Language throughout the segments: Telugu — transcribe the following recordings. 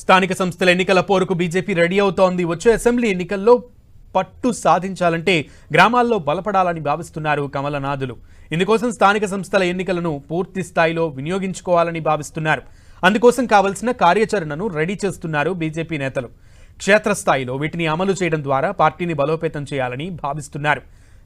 స్థానిక సంస్థల ఎన్నికల పోరుకు బీజేపీ రెడీ అవుతోంది. వచ్చే అసెంబ్లీ ఎన్నికల్లో పట్టు సాధించాలంటే గ్రామాల్లో బలపడాలని భావిస్తున్నారు కమలనాథులు. ఇందుకోసం స్థానిక సంస్థల ఎన్నికలను పూర్తి స్థాయిలో వినియోగించుకోవాలని భావిస్తున్నారు. అందుకోసం కావాల్సిన కార్యాచరణను రెడీ చేస్తున్నారు బీజేపీ నేతలు. క్షేత్రస్థాయిలో వీటిని అమలు చేయడం ద్వారా పార్టీని బలోపేతం చేయాలని భావిస్తున్నారు.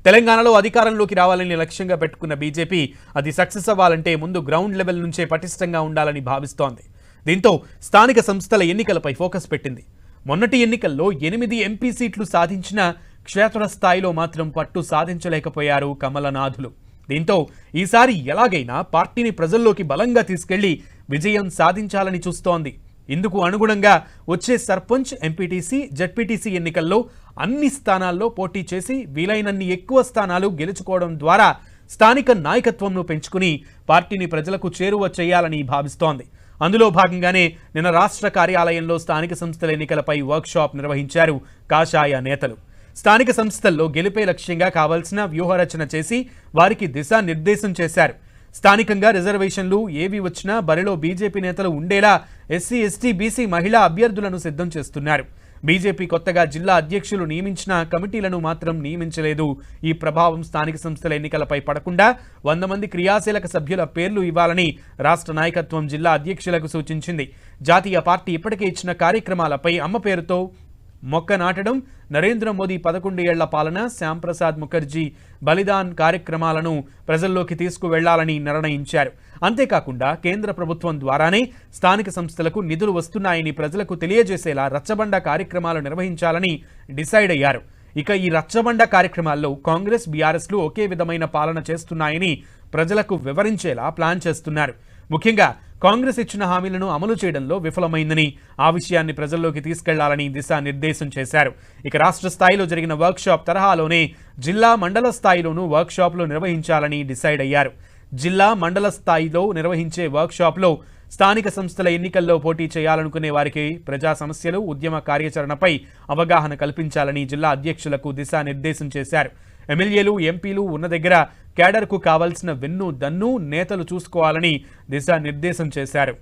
తెలంగాణలో అధికారంలోకి రావాలని లక్ష్యంగా పెట్టుకున్న బీజేపీ అది సక్సెస్ అవ్వాలంటే ముందు గ్రౌండ్ లెవెల్ నుంచే పటిష్టంగా ఉండాలని భావిస్తోంది. దీంతో స్థానిక సంస్థల ఎన్నికలపై ఫోకస్ పెట్టింది. మొన్నటి ఎన్నికల్లో 8 ఎంపీ సీట్లు సాధించిన క్షేత్రస్థాయిలో మాత్రం పట్టు సాధించలేకపోయారు కమలనాథులు. దీంతో ఈసారి ఎలాగైనా పార్టీని ప్రజల్లోకి బలంగా తీసుకెళ్లి విజయం సాధించాలని చూస్తోంది. ఇందుకు అనుగుణంగా వచ్చే సర్పంచ్, ఎంపీటీసీ, జడ్పీటీసీ ఎన్నికల్లో అన్ని స్థానాల్లో పోటీ చేసి వీలైనన్ని ఎక్కువ స్థానాలు గెలుచుకోవడం ద్వారా స్థానిక నాయకత్వంను పెంచుకుని పార్టీని ప్రజలకు చేరువ చేయాలని భావిస్తోంది. అందులో భాగంగానే నిన్న రాష్ట్ర కార్యాలయంలో స్థానిక సంస్థల ఎన్నికలపై వర్క్షాప్ నిర్వహించారు కాషాయ నేతలు. స్థానిక సంస్థల్లో గెలిపే లక్ష్యంగా కావాల్సిన వ్యూహరచన చేసి వారికి దిశానిర్దేశం చేశారు. స్థానికంగా రిజర్వేషన్లు ఏవి వచ్చినా బరిలో బీజేపీ నేతలు ఉండేలా ఎస్సీ, ఎస్టీ, బీసీ మహిళా అభ్యర్థులను సిద్ధం చేస్తున్నారు. బీజేపీ కొత్తగా జిల్లా అధ్యక్షులు నియమించిన కమిటీలను మాత్రం నియమించలేదు. ఈ ప్రభావం స్థానిక సంస్థల ఎన్నికలపై పడకుండా 100 మంది క్రియాశీలక సభ్యుల పేర్లు ఇవ్వాలని రాష్ట్ర నాయకత్వం జిల్లా అధ్యక్షులకు సూచించింది. జాతీయ పార్టీ ఇప్పటికే ఇచ్చిన కార్యక్రమాలపై అమ్మ పేరుతో మొక్క నాటడం, నరేంద్ర మోదీ 11 ఏళ్ల పాలన, శ్యాంప్రసాద్ ముఖర్జీ బలిదాన్ కార్యక్రమాలను ప్రజల్లోకి తీసుకువెళ్లాలని నిర్ణయించారు. అంతేకాకుండా కేంద్ర ప్రభుత్వం ద్వారానే స్థానిక సంస్థలకు నిధులు వస్తున్నాయని ప్రజలకు తెలియజేసేలా రచ్చబండ కార్యక్రమాలు నిర్వహించాలని డిసైడ్ అయ్యారు. ఇక ఈ రచ్చబండ కార్యక్రమాల్లో కాంగ్రెస్, బీఆర్ఎస్లు ఒకే విధమైన పాలన చేస్తున్నాయని ప్రజలకు వివరించేలా ప్లాన్ చేస్తున్నారు. ముఖ్యంగా కాంగ్రెస్ ఇచ్చిన హామీలను అమలు చేయడంలో విఫలమైందని, ఆ విషయాన్ని ప్రజల్లోకి తీసుకెళ్లాలని దిశానిర్దేశం చేశారు. ఇక రాష్ట్ర స్థాయిలో జరిగిన వర్క్షాప్ తరహాలోనే జిల్లా, మండల స్థాయిలోనూ వర్క్షాప్లు నిర్వహించాలని డిసైడ్ అయ్యారు. జిల్లా, మండల స్థాయిలో నిర్వహించే వర్క్షాప్లో స్థానిక సంస్థల ఎన్నికల్లో పోటీ చేయాలనుకునే వారికి ప్రజా సమస్యలు, ఉద్యమ కార్యాచరణపై అవగాహన కల్పించాలని జిల్లా అధ్యక్షులకు దిశానిర్దేశం చేశారు. ఎమ్మెల్యేలు, ఎంపీలు ఉన్న దగ్గర కేడర్కు కావాల్సిన వెన్ను దన్ను నేతలు చూసుకోవాలని దిశానిర్దేశం చేశారు.